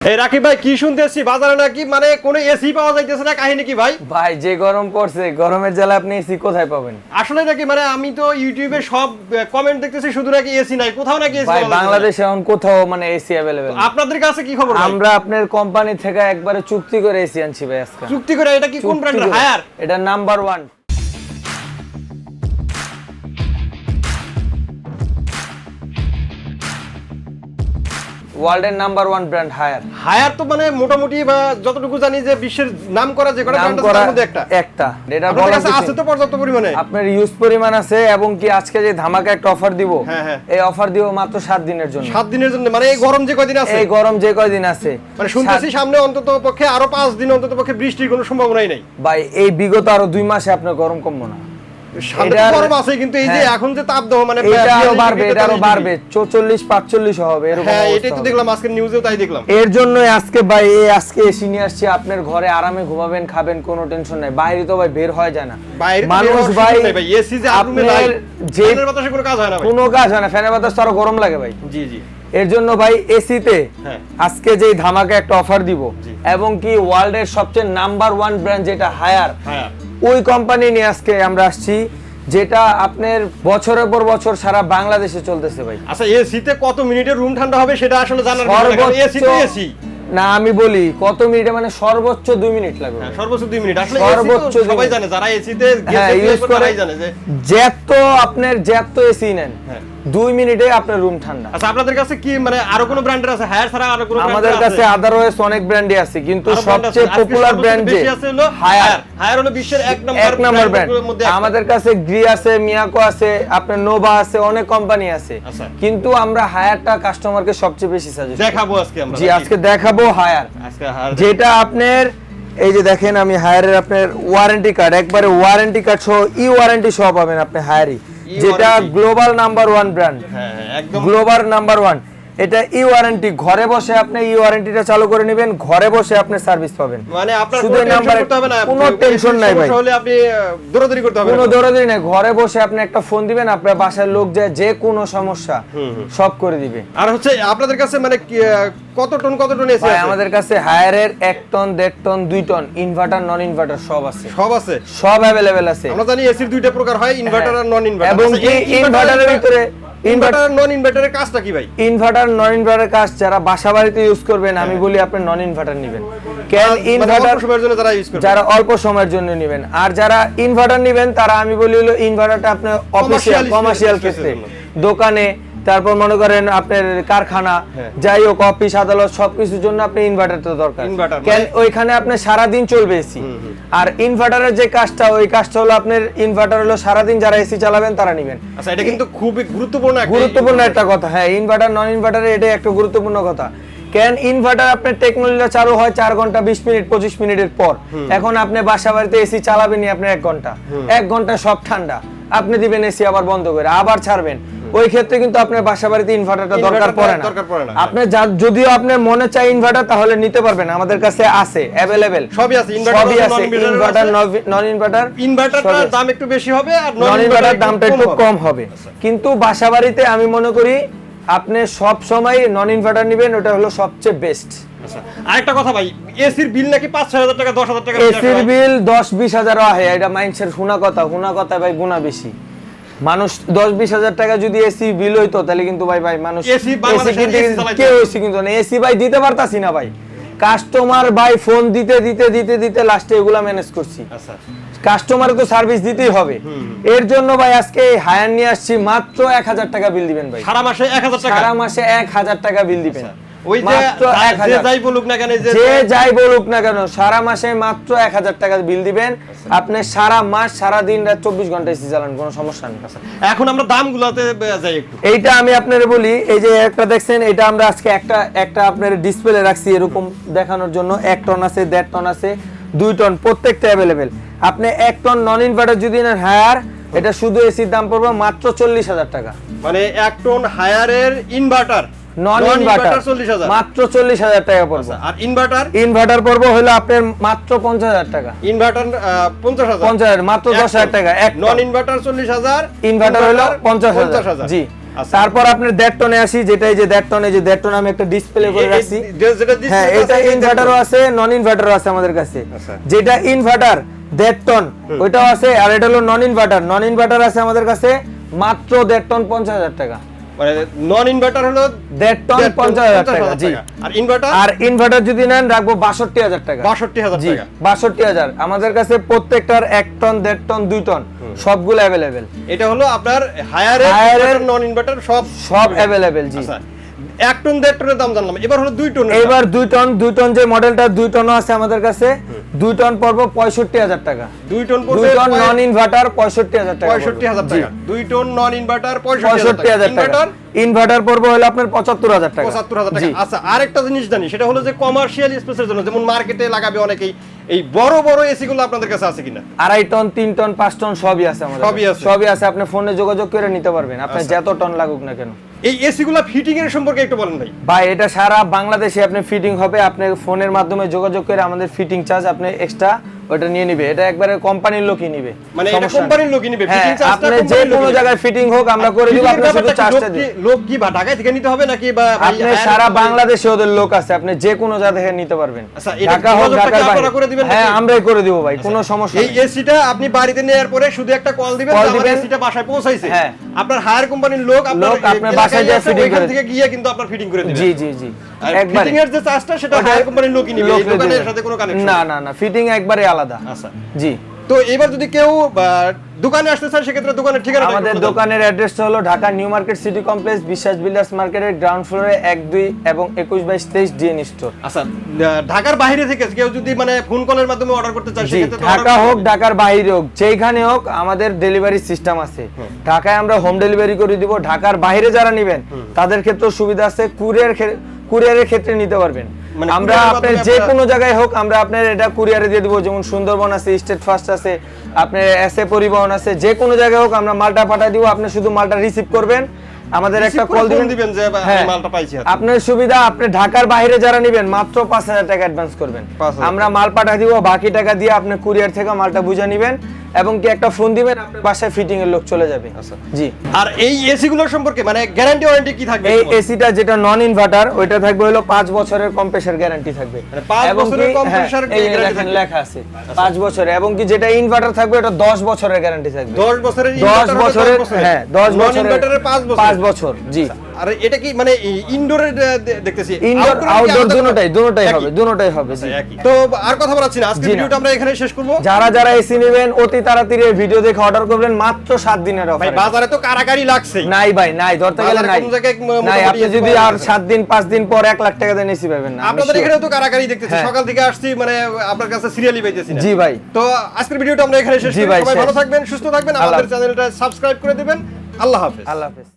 এই রাকিব ভাই কি শুনতেছি বাজারে নাকি মানে কোনো এসি পাওয়া যাইতেছে না, কাহিনী কি ভাই? ভাই যে গরম পড়ছে, গরমের জ্বালা আপনি এসি কোথায় পাবেন? আসলে নাকি মানে আমি তো ইউটিউবে সব কমেন্ট দেখতেছি শুধু নাকি এসি নাই, কোথাও নাকি এসি ভাই পাওয়া যাচ্ছে না। বাংলাদেশে এখন কোথাও মানে এসি अवेलेबल না। আপনাদের কাছে কি খবর ভাই? আমরা আপনার কোম্পানি থেকে একবারে চুক্তি করে এসি আনছি ভাই আজকে। চুক্তি করে? এটা কি কোন ব্র্যান্ডের? হায়ার? এটা নাম্বার 1 ওয়ার্ল্ডের নাম্বার 1 ব্র্যান্ড হায়ার। হায়ার তো মানে মোটামুটি বা যতটুকু জানি যে বিশ্বের নামকরা যে কটা ব্র্যান্ড আছে তার মধ্যে একটা। এটা আপনাদের বলা কাছে আছে তো পর্যাপ্ত পরিমাণে? আপনার ইউজ পরিমাণ আছে, এবং কি আজকে যে ধামাকা একটা অফার দিব, হ্যাঁ। এই অফার দিব মাত্র 7 দিনের জন্য। 7 দিনের জন্য? মানে এই গরম যে কয়দিন আছে? এই গরম যে কয়দিন আছে, মানে শুনতেছি সামনে অন্তত পক্ষে আরো 5 দিন অন্তত পক্ষে বৃষ্টির কোনো সম্ভাবনাই নাই ভাই এই বিগত আরো 2 মাসে আপনার গরম কমবো না। সামনে তো গরম আছে, কিন্তু এই যে এখন যে তাপদাহ মানে এটাও বাড়বে, এটারও বাড়বে, 44 45 হবে এরকম। হ্যাঁ এটাই তো দেখলাম আজকে নিউজেও তাই দেখলাম। এর জন্য আজকে ভাই আজকে এসি নিয়ে আসছি, আপনার ঘরে আরামে ঘুমাবেন, খাবেন, কোনো টেনশন নাই। বাইরে তো ভাই বের হয় যায় না মানুষ ভাই, এসি যে আপনি নাই, যে ফ্যানের বাতাসে কোনো কাজ হয় না ভাই। কোনো কাজ হয় না, ফ্যানের বাতাস তো আরো গরম লাগে ভাই। জি এর জন্য ভাই এসিতে আজকে যে ধামাকা একটা অফার দিব, এবং কি ওয়ার্ল্ডের সবচেয়ে নাম্বার 1 ব্র্যান্ড যেটা হায়ার, ওই কোম্পানি নিয়ে আজকে আমরা আসছি, যেটা আপনার বছরের পর বছর সারা বাংলাদেশে চলতেছে ভাই। আচ্ছা এসিতে কত মিনিটের রুম ঠান্ডা হবে সেটা আসলে জানার বিষয় না, এসি তো এসি না। আমি বলি কত মিনিটে, মানে সর্বোচ্চ 2 মিনিট লাগবে। সর্বোচ্চ 2 মিনিট। আসলে সর্বোচ্চ এসি তো সবাই জানে, যারা এসিতে গেছে ইউজ করে তারাই জানে যে যত এসি নেন 2 মিনিটে আপনার রুম ঠান্ডা। আচ্ছা আপনাদের কাছে কি মানে আরো কোনো ব্র্যান্ডের আছে? হায়ার ছাড়া আরো কোনো আমাদের কাছে আদারওয়াইজ অনেক ব্র্যান্ডই আছে, কিন্তু সবচেয়ে পপুলার ব্র্যান্ড যে হায়ার। হায়ার হলো বিশ্বের এক নম্বর ব্র্যান্ড। আমাদের কাছে গ্রি আছে, মিয়াকো আছে, আপনার নোভা আছে, অনেক কোম্পানি আছে, কিন্তু আমরা হায়ারটা কাস্টমারকে সবচেয়ে বেশি সাজেস্ট দেখাবো আজকে আমরা। জি আজকে দেখাবো হায়ার। আজকে হায়ার যেটা আপনার এই যে দেখেন, আমি হায়ারের আপনার ওয়ারেন্টি কার্ড, একবারে ওয়ারেন্টি কার্ড সহ ওয়ারেন্টি সহ পাবেন আপনি হায়ারই, যেটা গ্লোবাল নাম্বার 1 ব্র্যান্ড। হ্যাঁ একদম গ্লোবাল নাম্বার 1। এটা ওয়ারেন্টি, ঘরে বসে আপনি ওয়ারেন্টিটা চালু করে নেবেন, ঘরে বসে আপনি সার্ভিস পাবেন। মানে আপনার শুধু কোনো টেনশন করতে হবে না, কোনো টেনশন নাই ভাই, হলে আপনি দৌড়াদৌড়ি করতে হবে না, কোনো দৌড়াদৌড়ি নাই। ঘরে বসে আপনি একটা ফোন দিবেন, আপনার বাসার লোক যায় যে কোনো সমস্যা সব করে দিবে। আর হচ্ছে আপনাদের কাছে মানে কত টন এসি ভাই আছে? আমাদের কাছে হায়ারের 1 ton 1.5 ton 2 ton inverter non inverter সব আছে। সব अवेलेबल আছে। আমরা জানি এসির দুইটা প্রকার হয়, ইনভার্টার আর নন ইনভার্টার। এবং কি ইনভার্টারের ভিতরে ইনভার্টার নন ইনভার্টারের কাজটা কি ভাই? ইনভার্টার নন ইনভার্টারের কাজ যারা বাসা বাড়িতে ইউজ করবেন, আমি বলি আপনি নন ইনভার্টার নেবেন। কেন ইনভার্টার অল্প সময়ের জন্য যারা ইউজ করবে, যারা অল্প সময়ের জন্য নেবেন। আর যারা ইনভার্টার নেবেন তারা আমি বলি হলো ইনভার্টারটা আপনি অফিসিয়াল কমার্শিয়াল ক্ষেত্রে, দোকানে, তারপর মনে করেন আপনার কারখানা, যাই হোক অফিস আদালত সবকিছুর জন্য আপনি ইনভার্টারটা দরকার। কেন ওইখানে আপনি সারা দিন চলবে এসি। আর ইনভার্টারের যে কাজটা, ওই কাজটা হলো আপনার ইনভার্টার হলো সারা দিন যারা এসি চালাবেন তারা নেবেন। আচ্ছা এটা কিন্তু খুবই গুরুত্বপূর্ণ একটা কথা। হ্যাঁ ইনভার্টার নন ইনভার্টারে এটা একটা গুরুত্বপূর্ণ কথা। কেন ইনভার্টার আপনার টেকনোলজিটা চালু হয় 4 ঘন্টা 20 মিনিট 25 মিনিটের পর। এখন আপনি বাসা বাড়িতে এসি চালাবেনই আপনি 1 ঘন্টা, 1 ঘন্টা সব ঠান্ডা, আপনি দিবেন এসি আবার বন্ধ করে আবার ছাড়বেন। ওই ক্ষেত্রে কিন্তু আপনার বাসা বাড়িতে ইনভার্টারটা দরকার পড়ে না। আপনি যদিও আপনার মনে চাই ইনভার্টার তাহলে নিতে পারবেন, আমাদের কাছে আছে अवेलेबल, সবই আছে। Inverter non inverter. ইনভার্টারটার দাম একটু বেশি হবে আর নন ইনভার্টার দামটা একটু কম হবে। কিন্তু বাসা বাড়িতে আমি মনে করি আপনি সব সময় নন ইনভার্টার নেবেন, ওটা হলো সবচেয়ে বেস্ট। আচ্ছা আরেকটা কথা ভাই, এসির বিল নাকি 5-6 হাজার টাকা 10,000 টাকা এসির বিল 10-20 হাজার হয়, এটা মাইন্ডসেট শোনা কথা ভাই, গুণা বেশি। মানুষ 10-20 হাজার টাকা যদি এসি বিল হইতো তাহলে কিন্তু ভাই মানুষ এসি কেউ এসি কিন্তু না, এসি ভাই দিতে পারতাছি না ভাই। কাস্টমার ভাই ফোন দিতে লাস্টে এগুলা ম্যানেজ করছি। আচ্ছা কাস্টমারে তো সার্ভিস দিতেই হবে। এর জন্য ভাই আজকে হায়ার নিয়ে আসছি, মাত্র 1000 টাকা বিল দিবেন ভাই। সারা মাসে 1000 টাকা? সারা মাসে 1000 টাকা বিল দিবেন। ওই যে যে যাই বলুক না কেন সারা মাসে মাত্র 1000 টাকা বিল দিবেন। আপনি সারা মাস সারা দিন রাত 24 ঘন্টা এসি চালান, কোনো সমস্যা নেই। এখন আমরা দামগুলোতে যাই একটু। এইটা আমি আপনারে বলি, এই যে একটা দেখছেন, এটা আমরা আজকে একটা আপনার ডিসপ্লে রাখছি এরকম দেখানোর জন্য। 1 টন আছে, 1.5 টন আছে, 2 টন, প্রত্যেকটা अवेलेबल। আপনি 1 টন নন ইনভার্টার যদি নেন হায়ার, এটা শুধু এসির দাম পড়বে মাত্র 40,000 টাকা। মানে 1 টন হায়ারের ইনভার্টার নন ইনভার্টার 40,000 মাত্র 40,000 টাকা পড়বে। আর ইনভার্টার পড়বে হলো আপনার মাত্র 50,000 টাকা। ইনভার্টার 50,000 মাত্র 10,000 টাকা। নন ইনভার্টার 40,000, ইনভার্টার হলো 50,000। জি আচ্ছা। তারপর আপনার 1.5 টনে আসি, যেটা এই যে 1.5 টনে, যে 1.5 টনে আমি একটা ডিসপ্লে করে রাখছি। যেটা display হ্যাঁ, আছে, এটা এই ইনভার্টারও আছে, নন ইনভার্টারও আছে আমাদের কাছে। আচ্ছা। যেটা ইনভার্টার 1.5 টন ওইটাও আছে, আর এটা হলো নন ইনভার্টার। নন ইনভার্টার আছে আমাদের কাছে মাত্র 1.5 টন 50,000 টাকা। মানে নন ইনভার্টার হলো 1.5 টন 50,000 টাকা, জি। আর ইনভার্টার আর ইনভার্টার যদি নেন রাখবো 62,000 টাকা। 62,000 জি, টাকা। 62,000। আমাদের কাছে প্রত্যেকটার 1 টন, 1.5 টন, 2 টন সবগুলো অ্যাভেলেবেল। এটা হলো আপনার Higher হায়ার এর নন ইনভার্টার সব অ্যাভেলেবেল, জি। আচ্ছা 1 টন 1.5 টনের দাম জানলাম, এবার হলো 2 টন। এবার 2 টন, 2 টন যে মডেলটা 2 টনও আছে আমাদের কাছে। 2 টন পড়বো 65,000 টাকা। 2 টন 2 টন নন ইনভার্টার 65,000 টাকা। 65,000 জি, টাকা। 2 টন নন ইনভার্টার 65,000 টাকা। ইনভার্টার ইনভার্টার পড়বো হলো আপনার 75,000 টাকা। 75,000 টাকা। জি। আচ্ছা আরেকটা জিনিস জানি, সেটা হলো যে কমার্শিয়াল স্পেসের জন্য যেমন মার্কেটে লাগাবে অনেকেই, এই বড় বড় এসি গুলো আপনাদের কাছে আছে কিনা? 2.5 টন, 3 টন, 5 টন সবই আছে আমাদের সবই কাছে। আছে। সবই আছে, আপনি ফোনে যোগাযোগ করে নিতে পারবেন, আপনি আচ্ছা। যত টন লাগুক না কেন। এই এসি গুলা ফিটিং এর সম্পর্কে একটু বলেন ভাই। ভাই এটা সারা বাংলাদেশে আপনি ফিটিং হবে, আপনি ফোনের মাধ্যমে যোগাযোগ করে আমাদের ফিটিং চার্জ আপনি এক্সট্রা ওটা নিয়ে নিবে। এটা একবারে কোম্পানির লোকই নিবে, মানে এটা সমস্যা নেই। কোম্পানির লোকই নিবে, হ্যাঁ, ফিটিং চার্জটা আপনি যে কোনো জায়গায় ফিটিং হোক আমরা করে দিব, আপনি শুধু চার্জটা দিন। লোক কি বা ঢাকায় থেকে নিতে হবে নাকি বা আপনি সারা বাংলাদেশে ওদের লোক আছে, আপনি যে কোনো জায়গা থেকে নিতে পারবেন। আচ্ছা, এটা ঢাকা হোক, যোগাযোগটা ঢাকার কি আপনারা করে বাইরে। দিবেন হ্যাঁ, নাকি? আমরাই করে দিব ভাই, কোনো সমস্যা এই নেই। এসিটা আপনি বাড়িতে নেওয়ার পরে শুধু একটা কল দিবেন, কল যে আমার দিবেন। এসিটা বাসায় পৌঁছাইছে। হ্যাঁ। আপনার হায়ার কোম্পানির লোক লোক আপনার বাসায় গিয়ে ফিটিং ওইখান করে থেকে গিয়ে কিন্তু আপনার ফিটিং করে দিবেন। জি জি জি, আর একবারে ফিটিং এর যে চার্জটা সেটা হায়ার কোম্পানির লোকই নিবে, এই দোকানের সাথে কোনো কানেকশন না না না, ফিটিং একবারে আলাদা। আচ্ছা, জি। তো এবার যদি কেউ দোকানে আসতে চায় সেক্ষেত্রে দোকানের ঠিকানা আমাদের দোকানের অ্যাড্রেসটা হলো Dhaka new market city complex, বিশ্বাস বিল্ডার্স মার্কেটের গ্রাউন্ড ফ্লোরে 1, 2 এবং 21/22 ডিএন স্টোর। আচ্ছা, ঢাকার বাইরে থেকে কেউ যদি মানে ফোন কলের মাধ্যমে অর্ডার করতে চায় জি, সেক্ষেত্রে তো ঢাকা order হোক করতে ঢাকার বাইরে হোক যেখানে হোক আমাদের ডেলিভারি সিস্টেম আছে। ঢাকায় আমরা হোম ডেলিভারি করে দিব। ঢাকার বাইরে যারা নেবেন তাদের ক্ষেত্রেও সুবিধা আছে, কুরিয়ারের ক্ষেত্রে নিতে পারবেন। মানে আমরা কুরিয়ারের আপনার মাধ্যমে যে আপনারা- কোনো জায়গায় হোক আমরা আপনার এটা কুরিয়ারে দিয়ে দেবো। যেমন সুন্দরবন আছে, স্টেট ফার্স্ট আছে, আপনার এসএ পরিবহন আছে, যে কোনো জায়গায় হোক আমরা মালটা পাঠিয়ে দিব। আপনি শুধু মালটা রিসিভ করবেন, আমাদের একটা Receive করে কল phone দিবেন দিবেন যে আমি হ্যাঁ, মালটা পাইছি হাতে। আপনার সুবিধা। আপনি ঢাকার বাইরে যারা নেবেন মাত্র 5,000 টাকা অ্যাডভান্স করবেন, 5,000 আমরা মাল পাঠিয়ে দিব। বাকি টাকা দিয়ে আপনি কুরিয়ার থেকে মালটা বুঝে নেবেন এবং কি একটা ফোন দিবেন, আপনার বাসায় ফিটিং এর লোক চলে যাবে। জি। আর এই এসি গুলোর সম্পর্কে মানে গ্যারান্টি ওয়ারেন্টি কি থাকবে? এই এসিটা যেটা নন ইনভার্টার ওইটা থাকবে হলো 5 বছরের কম্প্রেসার গ্যারান্টি থাকবে। মানে 5 এবং কি- বছরের হ্যাঁ, compressor এই guarantee দেখেন থাকবে। লেখা আছে 5 বছরের, এবং কি যেটা ইনভার্টার থাকবে এটা 10 বছরের গ্যারান্টি থাকবে। 10 বছরের 10 inverter হলে বছরের, 10 বছরের। হ্যাঁ 10 Non বছরের, inverter-এর 5 বছর। 5 বছর, জি। আর এটা কি মানে ইনডোরের দেখতেছি, ইনডোর outdoor-এর কি আউটডোর আলাদা দুটোটাই একই? হবে, দুটোটাই হবে, জি। একই। তো আর কথা বলাচ্ছি না, আজকে জি না। ভিডিওটা আমরা এখানে শেষ করব। যারা যারা এসি নেবেন অতি তাড়াতাড়ি এই ভিডিও দেখে অর্ডার করবেন, মাত্র 7 দিনের ভাই অফার। বাজারে তো কারাকারি লাগছে। নাই ভাই নাই, ধরতে গেলে বাজারে নাই। কোন জায়গায় নাই, আপনি মোটামুটি যদি পাওয়া আর যাচ্ছে। 7 দিন 5 দিন পর 1 লাখ টাকা দেন এসি পাবেন না। আমি আপনাদের sure। এখানেও তো কারাকারি দেখতেছি, হ্যাঁ। সকাল থেকে আসছি মানে আপনার কাছে সিরিয়ালি পাইতেছি না। জি ভাই। তো আজকের ভিডিওটা আমরা এখানে শেষ জি করি। ভাই, সবাই শেষ। ভালো থাকবেন, সুস্থ থাকবেন, আল্লাহ আমাদের চ্যানেলটা সাবস্ক্রাইব করে দিবেন। আল্লাহ হাফেজ। আল্লাহ হাফেজ।